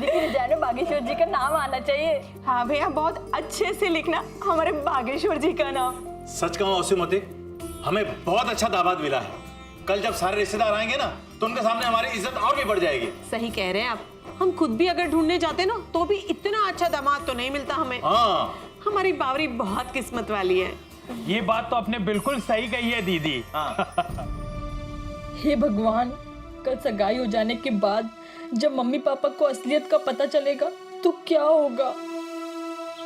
लेकिन जाने बागेश्वर जी का नाम आना चाहिए। हाँ भैया, बहुत अच्छे से लिखना हमारे बागेश्वर जी का नाम। सच कहूं असुमति, हमें बहुत अच्छा दामाद मिला है। कल जब सारे रिश्तेदार आएंगे ना तो उनके सामने हमारी इज्जत और भी बढ़ जाएगी। सही कह रहे हैं आप। हम खुद भी अगर ढूंढने जाते ना तो भी इतना अच्छा दामाद तो नहीं मिलता हमें। हाँ, हमारी बावरी बहुत किस्मत वाली है। ये बात तो आपने बिल्कुल सही कही है दीदी। हे भगवान, कल सगाई हो जाने के बाद जब मम्मी पापा को असलियत का पता चलेगा तो क्या होगा।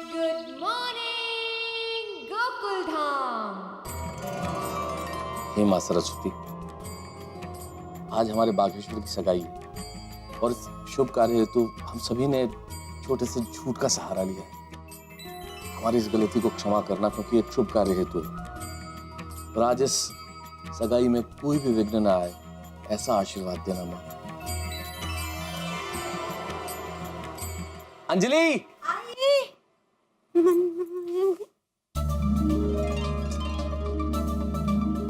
Good morning Gokul Dham. हे माँ सरस्वती, आज हमारे बागेश्वर की सगाई है और इस शुभ कार्य हेतु हम सभी ने छोटे से झूठ का सहारा लिया है। हमारी इस गलती को क्षमा करना, क्योंकि एक शुभ कार्य हेतु है। और आज इस सगाई में कोई भी विघ्न ना आए, ऐसा आशीर्वाद देना माँ। Anjali,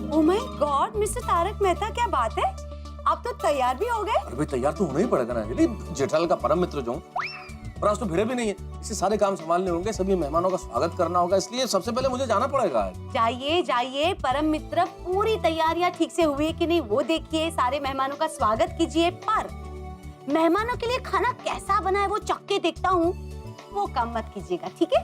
oh my god mister Tarak Mehta, क्या बात है, आप तो तैयार भी हो गए। अरे भाई तैयार तो होना ही पड़ेगा ना अंजलि, जेठालाल का परम मित्र जो हूं। और आज तो भिड़े भी नहीं है, इसे सारे काम संभालने होंगे, सभी मेहमानों का स्वागत करना होगा, इसलिए सबसे पहले मुझे जाना पड़ेगा। जाइए जाइए परम मित्र, पूरी तैयारियां ठीक से हुई है कि नहीं वो देखिए, सारे मेहमानों का स्वागत कीजिए। पर मेहमानों के लिए खाना कैसा बना है वो चख के देखता हूँ, वो काम मत कीजिएगा, ठीक है?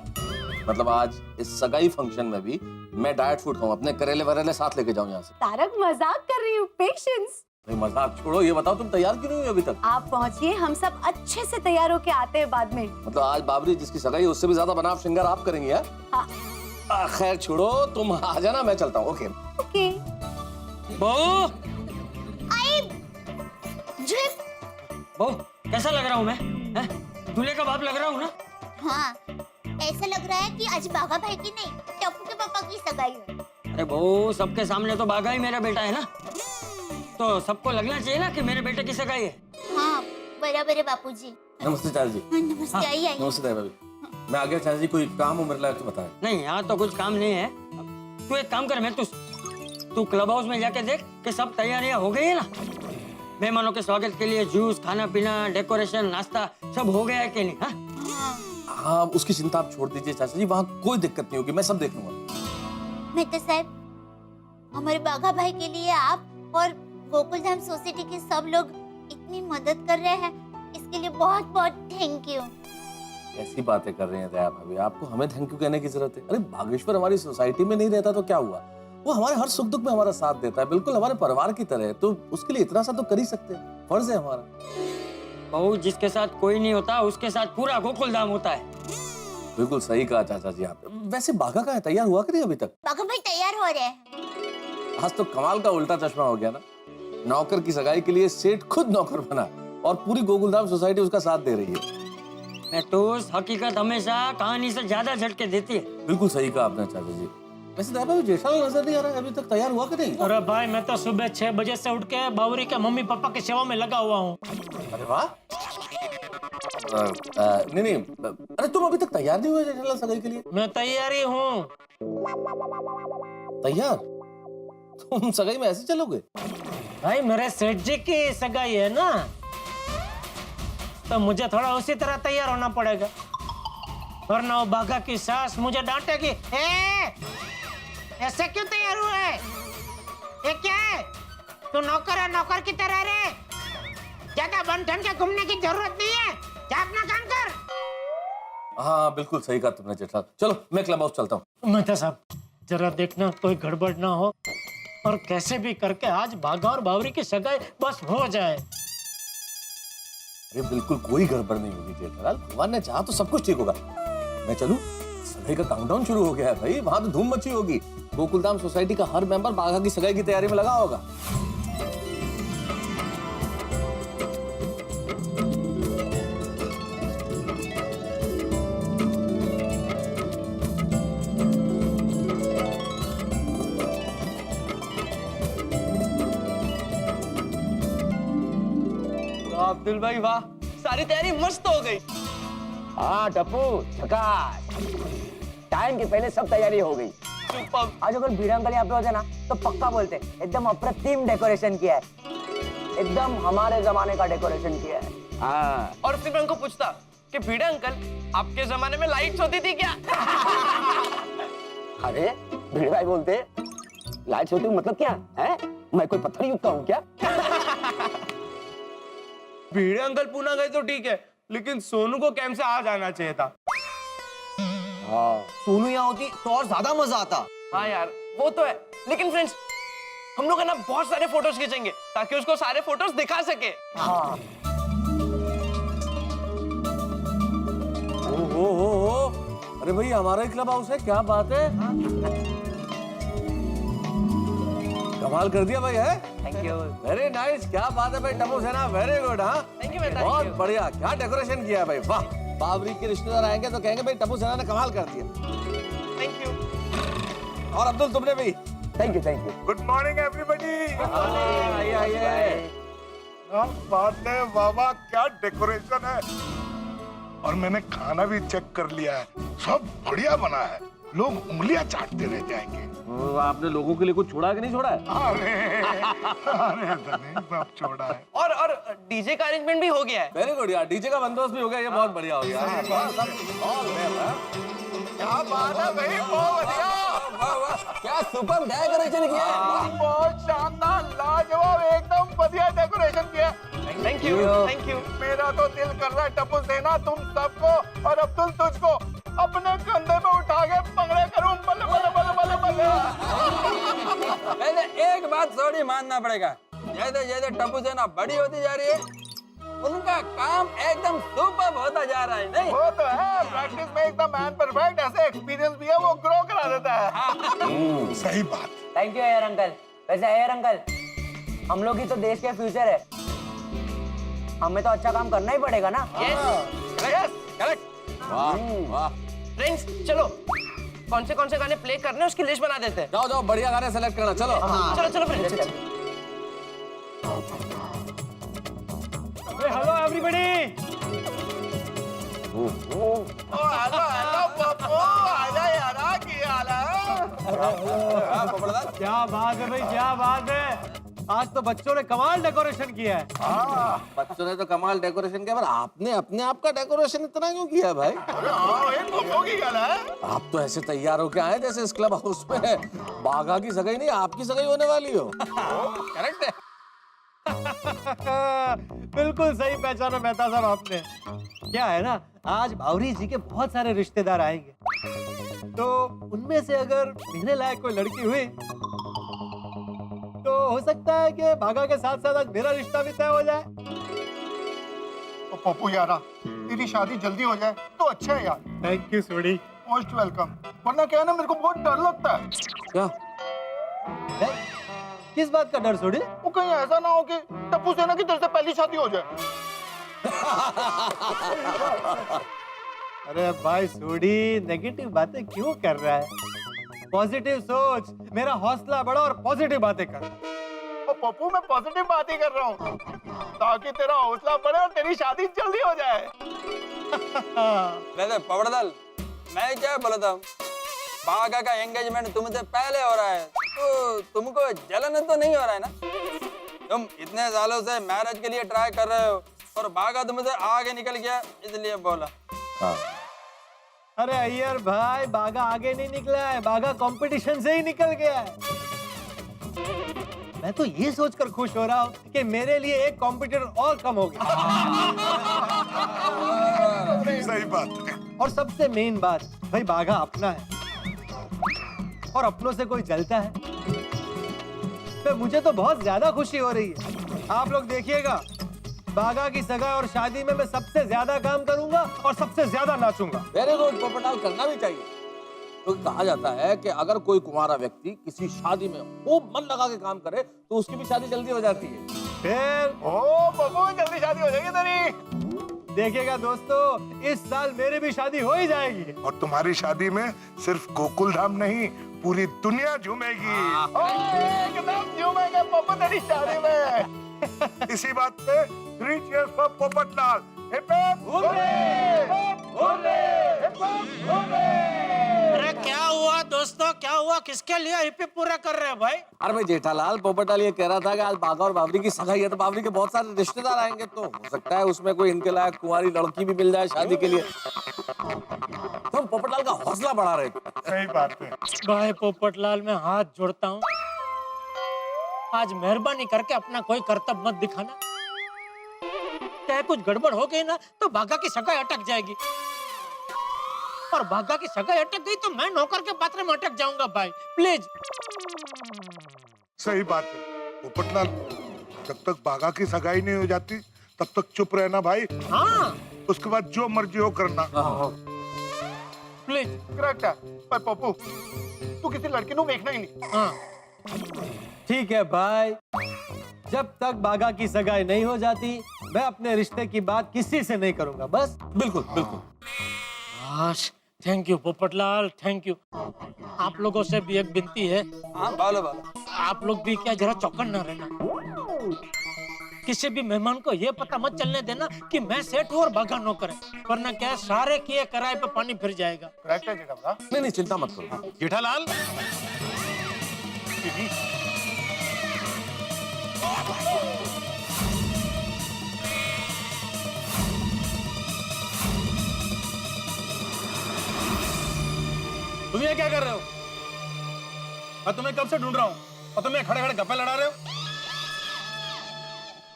मतलब आज इस सगाई फंक्शन में भी मैं डाइट फूड खाऊं, अपने करेले वरेले साथ लेके जाऊं यहाँ से। तारक मजाक कर रही हूँ, पेशेंस। मजाक छोड़ो, ये बताओ तुम तैयार क्यों नहीं हुई अभी तक? आप पहुँचिए, हम सब अच्छे से तैयार होके आते हैं बाद में। मतलब आज बाबरी जिसकी सगाई है उससे भी ज्यादा बनाव श्रृंगार आप करेंगी? हाँ। खैर छोड़ो, तुम आ जाना, मैं चलता हूँ। Okay okay. बहू, बहू कैसा लग रहा हूँ मैं? दूल्हे का बाप लग रहा हूँ ना? हाँ, ऐसा लग रहा है कि आज बाघा भाई की नहीं, टप्पू के पापा की सगाई है। अरे बहू, सबके सामने तो बाघा ही मेरा बेटा है ना, तो सबको लगना चाहिए ना कि मेरे बेटे की सगाई है। हाँ बराबर है बापूजी। नमस्ते चाचा जी। नमस्ते, आइए आइए। नमस्ते भाभी, मैं आ गया चाचा जी। कोई काम हो मेरे लायक तो बताएं। नहीं, यहाँ तो कुछ काम नहीं है। तू एक काम कर, मैं तू क्लब हाउस में जाके देख कि सब तैयारियां हो गई है ना। मेहमानों के स्वागत के लिए जूस, खाना पीना, डेकोरेशन, नाश्ता सब हो गया है कि नहीं? हाँ, उसकी चिंता आप छोड़ दीजिए चाचा जी, वहाँ कोई दिक्कत नहीं होगी, मैं सब देख लूंगा। मेहता साहब, हमारे बाघा भाई के लिए आप और गोकुल धाम सोसाइटी के सब लोग इतनी मदद कर रहे हैं, इसके लिए बहुत बहुत थैंक यू। ऐसी बातें कर रहे हैं दया भाभी, आपको हमें थैंक यू कहने की जरूरत है? अरे बागेश्वर हमारी सोसाइटी में नहीं रहता तो क्या हुआ, वो हमारे हर सुख दुख में हमारा साथ देता है, बिल्कुल हमारे परिवार की तरह है, तो उसके लिए इतना सा तो कर ही सकते हैं, फर्ज है हमारा। बहू, जिसके साथ कोई नहीं होता उसके साथ पूरा गोकुल धाम होता है। बिल्कुल सही कहा चाचा जी आप। वैसे बाघा का है, तैयार हुआ कि नहीं अभी तक? बाघा भाई तैयार हो रहे हैं। आज तो कमाल का उल्टा चश्मा हो गया ना, नौकर की सगाई के लिए सेठ खुद नौकर बना और पूरी गोकुलधाम सोसाइटी उसका साथ दे रही है। मैं तो हकीकत हमेशा कहानी से ज्यादा झटके देती है। बिल्कुल सही कहा आपने चाचा जी। वैसे दया भाभी जेठालाल नजर नहीं आ रहा है अभी तक, तैयार हुआ कि नहीं? अरे भाई, मैं तो सुबह 6 बजे से उठ के बावरी के मम्मी पापा की सेवा में लगा हुआ हूँ। अरे वाह। नहीं, अरे तुम अभी तक तैयार नहीं हुए जेठालाल सगाई के लिए? मैं तैयारी हूँ। तैयार? तुम सगाई में ऐसे चलोगे? भाई, मेरे सेठ जी की सगाई है ना, तो मुझे थोड़ा उसी तरह तैयार होना पड़ेगा, वरना वो बाघा की सास मुझे डांटेगी। ऐसे क्यों तैयार हुआ है? ये क्या है? तू नौकर है, नौकर की तरह रहे, ज्यादा बन ठन के घूमने की जरूरत नहीं है, जा अपना काम कर। हाँ बिल्कुल सही कहा तुमने जेठालाल। चलो मैं क्लब हाउस चलता हूँ। मेहता साहब, जरा देखना कोई गड़बड़ ना हो, और कैसे भी करके आज बाघा और बावरी की सगाई बस हो जाए। अरे बिल्कुल कोई गड़बड़ नहीं होगी जेठालाल, भगवान ने चाहा तो सब कुछ ठीक होगा। मैं चलूं? सगाई का काउंटडाउन शुरू हो गया है भाई, वहां तो धूम मची होगी। गोकुलधाम सोसाइटी का हर मेंबर बाघा की सगाई की तैयारी में लगा होगा। अब्दुल भाई वाह, सारी तैयारी मस्त हो गई। हाँ टप्पू, झकास। टाइम के पहले सब तैयारी हो गई। आज अगर भीड़ अंकल यहाँ पे होते ना तो पक्का बोलते एकदम अप्रतिम डेकोरेशन किया है, एकदम हमारे जमाने का डेकोरेशन किया है। हाँ। और फिर मैं उनको पूछता कि भिड़े अंकल आपके जमाने में लाइट्स होती थी क्या? अरे भिड़े भाई बोलते लाइट्स होती मतलब क्या है? मैं कोई पत्थर युग का हूँ क्या? भिड़े अंकल पूना गए तो ठीक है, लेकिन सोनू को कैंप से आ जाना चाहिए था। हाँ। सोनू यहाँ होती तो और ज्यादा मजा आता। हाँ यार वो तो है, लेकिन फ्रेंड्स हम लोग है ना बहुत सारे फोटोज खींचेंगे ताकि उसको सारे फोटोज दिखा सके। हाँ। ओ, अरे भाई हमारा ही क्लब हाउस है, क्या बात है। कमाल कर दिया भाई, है। Thank you. वेरी नाइस, क्या बात है भाई टप्पू सेना, वेरी गुड। हाँ थैंक यू बेटा। बहुत बढ़िया, क्या डेकोरेशन किया है भाई, वाह। बाबरी के रिश्तेदार आएंगे तो कहेंगे भाई टप्पू सेना ने कमाल कर दिया। Thank you. और अब्दुल तुमने भी। Thank you thank you. Good morning everybody. आइए आइए। क्या बात है बाबा, क्या डेकोरेशन है। और मैंने खाना भी चेक कर लिया है, सब बढ़िया बना है। लोग उंगलियां चाटते रह जाएंगे। आपने लोगों के लिए कुछ छोड़ा कि नहीं छोड़ा है? अरे सब छोड़ा है। और डीजे का अरेंजमेंट भी हो गया है। वेरी गुड यार, डीजे का बंदोबस्त भी हो गया, ये बहुत बढ़िया हो गया। क्या बात है भाई, बहुत बढ़िया। क्या सुपर डेकोरेशन किया है। बहुत शानदार, लाजवाब, एकदम बढ़िया डेकोरेशन किया। Thank you thank you. मेरा तो दिल कर रहा है टप्पू सेना तुम सबको और अब्दुल तुझको अपने कंधे पे उठा के पकड़े करूं। बल्ले बल्ले बल्ले बल्ले बल्ले। पहले एक बात थोड़ी मानना पड़ेगा, जैसे जैसे टप्पू सेना बड़ी होती जा रही है उनका काम एकदम सुपर होता जा रहा है। नहीं वो तो है, प्रैक्टिस में एकदम मैन परफेक्ट, ऐसे एक्सपीरियंस भी है वो ग्रो करा देता है। सही बात। Thank you air uncle. वैसे एयर अंकल, हम लोग ही तो देश के फ्यूचर है, हमें तो अच्छा काम करना ही पड़ेगा ना। Yes correct. वाह वाह। फ्रेंड्स चलो कौन से गाने प्ले करने हैं उसकी लिस्ट बना देते हैं। जाओ जाओ, बढ़िया गाने सेलेक्ट करना, चलो। चलो चलो friends. Hello everybody. Hello Pappu, आजा यार, क्या हाल है? क्या बात है भाई, क्या बात है। आज तो बच्चों ने कमाल डेकोरेशन किया है। बच्चों ने तो कमाल डेकोरेशन किया, पर आपने अपने आप का डेकोरेशन इतना क्यों किया भाई? पप्पू की गल है। आप तो ऐसे तैयार होके आए जैसे इस क्लब हाउस में बाघा की सगाई नहीं, आपकी सगाई होने वाली हो। करेक्ट है। बिल्कुल सही पहचाना मेहता साहब आपने। क्या है ना, आज बावरी जी के बहुत सारे रिश्तेदार आएंगे, तो उनमें से अगर मिलने लायक कोई लड़की हुई तो हो सकता है कि बाघा के साथ साथ आज मेरा रिश्ता भी तय हो जाए। तो पप्पू यारा, तेरी शादी जल्दी हो जाए तो अच्छा है यार। Thank you Sodhi. Most welcome. वरना क्या है ना, मेरे को बहुत डर लगता है। क्या? किस बात का डर सोडी? वो कहीं ऐसा ना हो कि टप्पू सेना की तरफ से पहली शादी हो जाए। अरे भाई सोडी, नेगेटिव बातें क्यों कर रहा है? पॉजिटिव सोच, मेरा हौसला बढ़ा और पॉजिटिव बातें कर। और पप्पू मैं पॉजिटिव बात ही कर रहा हूँ, ताकि तेरा हौसला बढ़े और तेरी शादी जल्दी हो जाए। वैसे पवड़दल, मैं क्या बोलता हूँ, बाघा का एंगेजमेंट तुमसे पहले हो रहा है तो तुमको जलन तो नहीं हो रहा है ना? तुम इतने सालों से मैरिज के लिए ट्राई कर रहे हो और बाघा तुमसे आगे निकल गया, इसलिए बोला। हाँ। अरे अय्यर भाई, बाघा आगे नहीं निकला है, बाघा कंपटीशन से ही निकल गया है। मैं तो ये सोचकर खुश हो रहा हूँ कि मेरे लिए एक कॉम्पिटिटर और कम हो गया। सही बात है। और सबसे मेन बात, भाई बाघा अपना है और अपनों से कोई जलता है तो मुझे तो बहुत ज्यादा खुशी हो रही है। आप लोग देखिएगा, बाघा की सगाई और शादी में मैं सबसे ज्यादा काम करूंगा और सबसे ज्यादा नाचूंगा। वेरी गुड पोपटाल, करना भी चाहिए। तो कहा जाता है कि अगर कोई कुंवारा व्यक्ति किसी शादी में खूब मन लगा के काम करे तो उसकी भी शादी जल्दी हो जाती है। फिर ओ पप्पू, जल्दी शादी हो जाएगी तेरी। देखिएगा दोस्तों, इस साल मेरी भी शादी हो ही जाएगी। और तुम्हारी शादी में सिर्फ गोकुल धाम नहीं, पूरी दुनिया झूमेगी। एकदम झूमेंगे पप्पू तेरी शादी में। इसी बात पे 3 cheers for Popatlal. Hip hip hurray! Hip hip hurray! अरे क्या हुआ दोस्त दोस्तों क्या हुआ, किसके लिए हिप्पी पूरा कर रहे हो भाई? अरे भाई जेठालाल, पोपटलाल ये कह रहा था कि आज बाघा और बावरी की सगाई है, तो बावरी के बहुत सारे रिश्तेदार आएंगे, तो हो सकता है उसमें कोई इनके लायक कुंवारी लड़की भी मिल जाए शादी के लिए। तो हम पोपटलाल का हौसला बढ़ा रहे थे। सही बात है। भाई पोपटलाल मैं हाथ जोड़ता हूँ, आज मेहरबानी करके अपना कोई कर्तव्य मत दिखाना। चाहे कुछ गड़बड़ हो गई ना तो बाघा की सगाई अटक जाएगी, और बाघा की सगाई अटक गई तो मैं नौकर के पात्र में अटक जाऊंगा भाई, प्लीज। सही बात है पोपटलाल, जब तक बाघा की सगाई नहीं हो जाती तब तक चुप रहना भाई। हाँ उसके बाद जो मर्जी हो करना। प्लीज। करेक्ट है पर पप्पू तू किसी लड़की को देखना ही नहीं। हाँ ठीक है भाई, जब तक बाघा की सगाई नहीं हो जाती मैं अपने रिश्ते की बात किसी से नहीं करूंगा, बस। बिल्कुल बिल्कुल। Thank you Popatlal, thank you. आप लोगों से भी एक विनती है। हाँ बोलो बोलो। आप लोग भी क्या जरा चौकन ना रहना, किसी भी मेहमान को ये पता मत चलने देना कि मैं सेठ हूँ और बाघा नौकर है, वरना क्या सारे किए कराए पे पानी फिर जाएगा। नहीं नहीं चिंता मत करो जेठालाल, तुम ये क्या कर रहे हो? मैं तुम्हें कब से ढूंढ रहा हूँ और तुम खड़े खड़े गप्पे लड़ा रहे हो।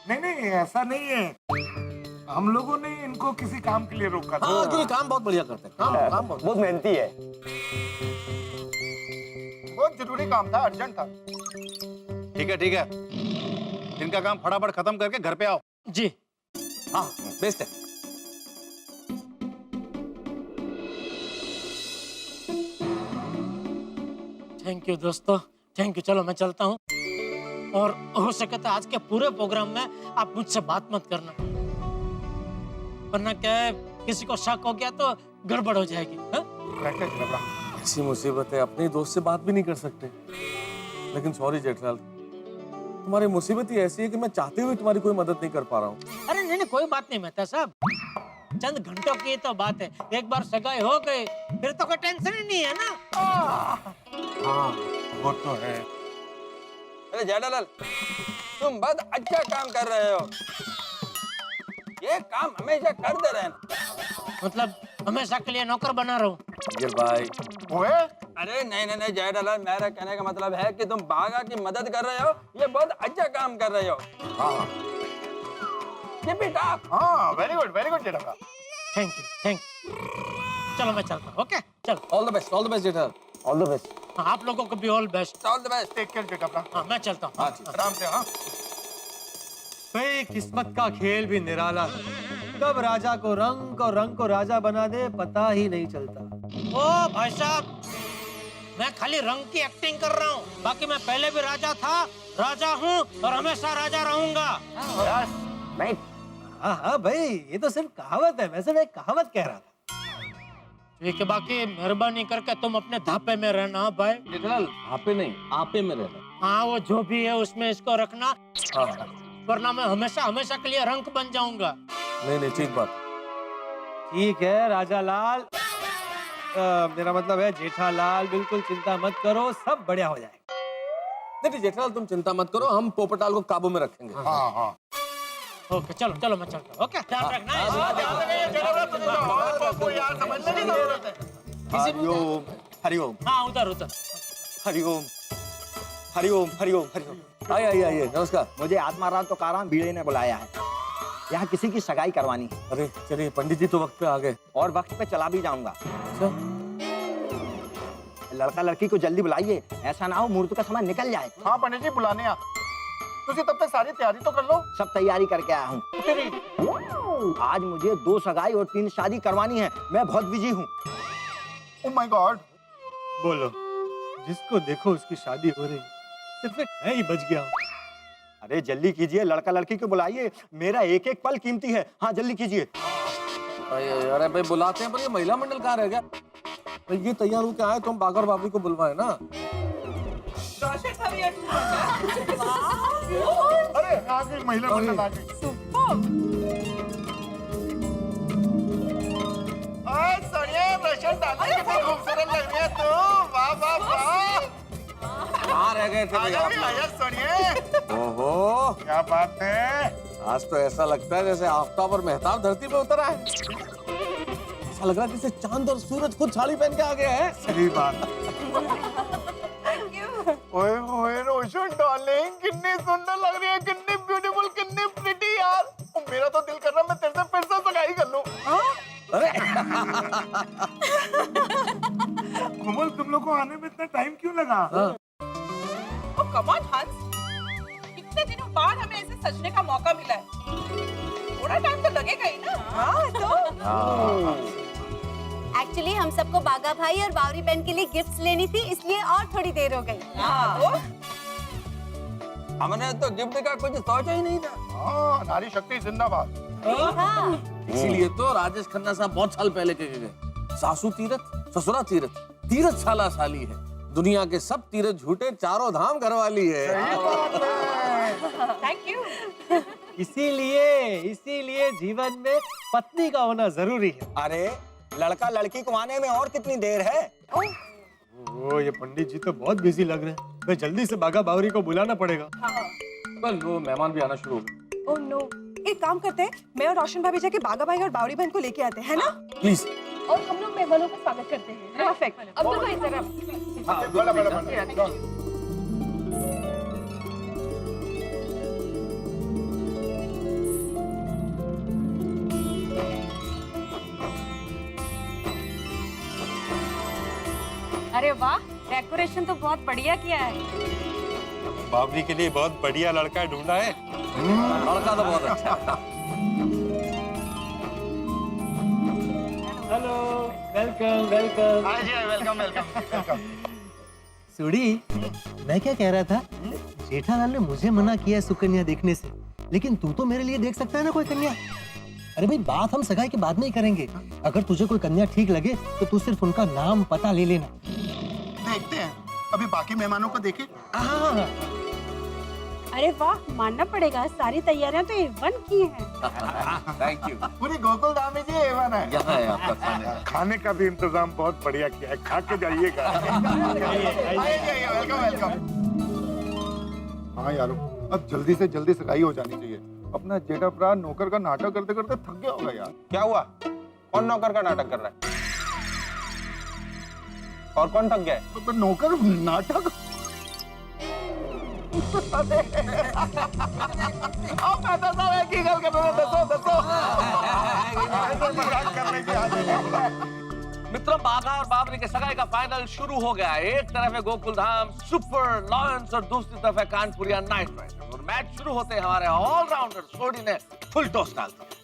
नहीं नहीं ऐसा नहीं है, हम लोगों ने इनको किसी काम के लिए रोका था। हाँ क्योंकि काम बहुत बढ़िया करते हैं, काम बहुत मेहनती है। बहुत जरूरी काम था, अर्जेंट था। ठीक है, इनका काम फटाफट खत्म करके घर पे आओ। जी हाँ बेस्ट है। थैंक यू दोस्तों, थैंक यू। चलो मैं चलता हूँ, और हो सके तो आज के पूरे प्रोग्राम में आप मुझसे बात मत करना, वरना क्या है किसी को शक हो गया तो गड़बड़ हो जाएगी। ऐसी मुसीबत है, अपने दोस्त से बात भी नहीं कर सकते। लेकिन सॉरी जेठलाल, तुम्हारी मुसीबत ही ऐसी है कि मैं चाहते हुए तुम्हारी कोई मदद नहीं कर पा रहा हूँ। अरे नहीं कोई बात नहीं मेहता साहब, चंद घंटों की तो बात है, एक बार सगाई हो गई फिर तो कोई टेंशन ही नहीं है ना। हाँ वो तो है। अरे जेठालाल, तुम बहुत अच्छा काम कर रहे हो, ये काम हमेशा करते रहना। मतलब हमेशा के लिए नौकर बना रहा हूँ भाई। अरे नहीं जेठालाल, मेरा कहने का मतलब है कि तुम बाघा की मदद कर रहे हो, ये बहुत अच्छा काम कर रहे हो। हाँ हाँ very good Jetha. Thank you. चलो मैं चलता हूँ, ओके चलो। All the best Jetha. All the best. हाँ, आप लोगों को भी all best. All the best. Take care Jetha. हाँ मैं चलता हूँ। आराम से। हाँ भाई किस्मत का खेल भी निराला है, कब राजा को रंग और रंग को राजा बना दे पता ही नहीं चलता। ओ भाई साहब, मैं खाली रंग की एक्टिंग कर रहा हूँ, बाकी मैं पहले भी राजा था, राजा हूँ और हमेशा राजा रहूंगा। हाँ भाई ये तो सिर्फ कहावत है, वैसे मैं एक कहावत कह रहा था। ठीक है, बाकी मेहरबानी करके तुम अपने धापे में रहना भाई। जेठलाल आपे नहीं आपे में रहना। हाँ वो जो भी है उसमें इसको रखना, हाँ वरना मैं हमेशा के लिए रंग बन जाऊंगा। नहीं ठीक बात। ठीक है राजा लाल, मेरा मतलब है जेठालाल, बिल्कुल चिंता मत करो, सब बढ़िया हो जाएगा। नहीं जेठालाल तुम चिंता मत करो, हम पोपटाल को काबू में रखेंगे। हाँ ओके चलो मैं चलता हूँ। ओके ध्यान रखना। हरिओम हरिओम हाँ उधर हरिओम हरिओम हरिओम हरिओम। आइए नमस्कार। मुझे आत्माराम तो काराम भीड़े ने बुलाया है, यहाँ किसी की सगाई करवानी है। अरे चलिए पंडित जी तो वक्त पे आ गए, और वक्त पे चला भी जाऊंगा। लड़का लड़की को जल्दी बुलाइए, ऐसा ना हो मुहूर्त का समय निकल जाए। हाँ पंडित जी बुलाने आ, तुझे तब तक सारी तैयारी तो कर लो। सब तैयारी करके आया हूँ। आज मुझे 2 सगाई और 3 शादी करवानी है, मैं बहुत बिजी हूँ। ओह माय गॉड। बोलो, जिसको देखो उसकी शादी हो रही, सिर्फ मैं ही बच गया हूँ। अरे जल्दी कीजिए, लड़का लड़की को बुलाइए, मेरा एक एक पल कीमती है। हाँ जल्दी कीजिए। अरे भाई बुलाते हैं, पर ये महिला मंडल कहाँ रह गया? भाई ये तैयार होके आए तो हम बागर बाबी को बुलवाए ना। अरे आ गई महिला मंडल आ गई। साड़ी सोनिया, रोशन डार्लिंग, कितनी खूबसूरत लग रही है तू। वाह वाह वाह। कहाँ रह गए थे आजा आप भी, लोग? आजा सोनिया। ओहो, क्या बात है? आज तो ऐसा लगता है जैसे आफ्ताब और मेहताब धरती पे उतर आए। ऐसा लग रहा है जैसे चांद और सूरज खुद साड़ी पहन के आ गया है। सही बात। ओए ओए रोशन डार्लिंग, कितनी सुंदर लग रही है, कितनी ब्यूटीफुल, कितनी प्रिटी यार। मेरा तो दिल कर रहा है मैं तेरे से फिर से सगाई कर लूं। अरे कोमल, तुम लोग को आने में इतना टाइम क्यों लगा? ओ कम ऑन हंस, कितने दिनों बाद हमें ऐसे सजने का मौका मिला है। थोड़ा टाइम तो लगेगा ही ना। हाँ तो एक्चुअली हम सबको बागा भाई और बावरी बहन के लिए गिफ्ट्स लेनी थी, इसलिए और थोड़ी देर हो गई। हमने तो गिफ्ट का कुछ सोचा ही नहीं था। हाँ, नारी शक्ति जिंदाबाद। हाँ। इसीलिए तो राजेश खन्ना साहब बहुत साल पहले कह गए, सासू तीरथ ससुरा तीरथ, तीरथ साला साली है, दुनिया के सब तीरथ झूठे, चारों धाम घरवाली है। Thank you. इसीलिए जीवन में पत्नी का होना जरूरी है। अरे लड़का लड़की को आने में और कितनी देर है? ओ, ये पंडित जी तो बहुत बिजी लग रहे हैं। मैं जल्दी से बागा बावरी को बुलाना पड़ेगा। कल वो मेहमान भी आना शुरू हो गए। ओह नो, एक काम करते हैं, मैं और रोशन भाभी जाके बागा भाई और बावरी बहन को लेके आते हैं ना। प्लीज। और हम लोग मेहमानों का स्वागत करते हैं। परफेक्ट। अब्दुल भाई जरा। बड़ा। अरे वाह, डेकोरेशन तो बहुत बढ़िया किया है। बावरी के लिए बहुत बढ़िया लड़का ढूंढा है। लड़का तो बहुत अच्छा। Hello, welcome welcome. वेलकम। सुड़ी, मैं क्या कह रहा था, जेठालाल ने मुझे मना किया है सुकन्या देखने से, लेकिन तू तो मेरे लिए देख सकता है ना कोई कन्या। अरे भाई, बात हम सगाई के बाद में ही करेंगे। अगर तुझे कोई कन्या ठीक लगे तो तू सिर्फ उनका नाम पता ले लेना। देखते हैं, अभी बाकी मेहमानों को देखें। हाँ। अरे वाह, मानना पड़ेगा, सारी तैयारियां तो A1 की हैं। Thank you. पूरी गोकुल धाम में जी A1 है। यहाँ है आपका खाने। खाने का भी इंतजाम बहुत बढ़िया किया है, खा के जाइएगा। आइए, वेलकम। हाँ यारो, अब जल्दी से जल्दी सगाई हो जानी चाहिए। अपना जेठाप्रा नौकर का नाटक करते करते थक गया होगा यार। क्या हुआ? कौन नौकर का नाटक कर रहा है? और कौन थक गया है? तो नौकर नाटक। मित्रों, बागा और बावरी के सगाई का फाइनल शुरू हो गया है। एक तरफ है गोकुल धाम सुपर लॉयंस और दूसरी तरफ है कानपुरिया नाइट राइडर्स। और मैच शुरू होते हमारे ऑलराउंडर सोडी ने फुल टॉस डाल दिया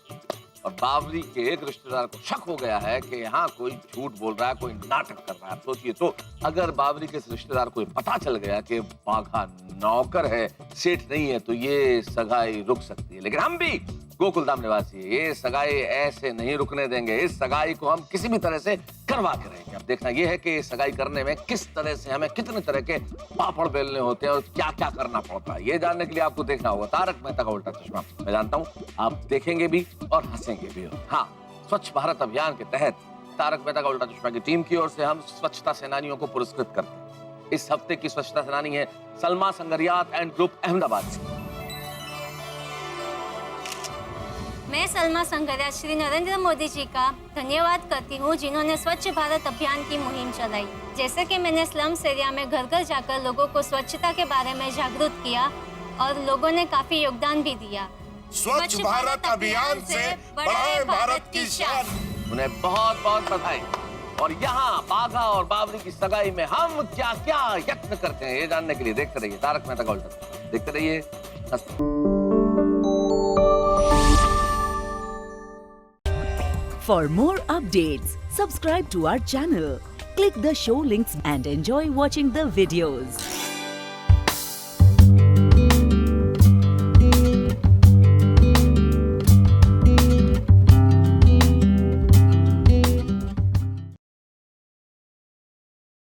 और बावरी के एक रिश्तेदार को शक हो गया है कि यहाँ कोई झूठ बोल रहा है, कोई नाटक कर रहा है। सोचिए तो, अगर बावरी के इस रिश्तेदार को पता चल गया कि बाघा नौकर है, सेठ नहीं है, तो ये सगाई रुक सकती है। लेकिन हम भी गोकुलधाम निवासी है, ये सगाई ऐसे नहीं रुकने देंगे। इस सगाई को हम किसी भी तरह से करवा के रहेंगे। अब देखना ये है कि सगाई करने में किस तरह से हमें कितने तरह के पापड़ बेलने होते हैं और क्या क्या करना पड़ता है, ये जानने के लिए आपको देखना होगा तारक मेहता का उल्टा चश्मा। मैं जानता हूँ आप देखेंगे भी और हंसेंगे भी। हाँ, स्वच्छ भारत अभियान के तहत तारक मेहता का उल्टा चश्मा की टीम की ओर से हम स्वच्छता सेनानियों को पुरस्कृत करते हैं। इस हफ्ते की स्वच्छता सेनानी है सलमा संगरियात एंड ग्रुप अहमदाबाद से। मैं सलमा संगरिया श्री नरेंद्र मोदी जी का धन्यवाद करती हूँ, जिन्होंने स्वच्छ भारत अभियान की मुहिम चलाई। जैसे कि मैंने स्लम्स एरिया में घर घर जाकर लोगों को स्वच्छता के बारे में जागरूक किया और लोगों ने काफी योगदान भी दिया। स्वच्छ भारत अभियान से बढ़ाए भारत की शान। उन्हें बहुत बहुत बधाई। और यहाँ बाघा और बावरी की सगाई में हम क्या क्या यत्न करते हैं, ये जानने के लिए देखते रहिए तारक मेहता का उल्टा चश्मा। देखते रहिए। For more updates, subscribe to our channel, click the show links and enjoy watching the videos.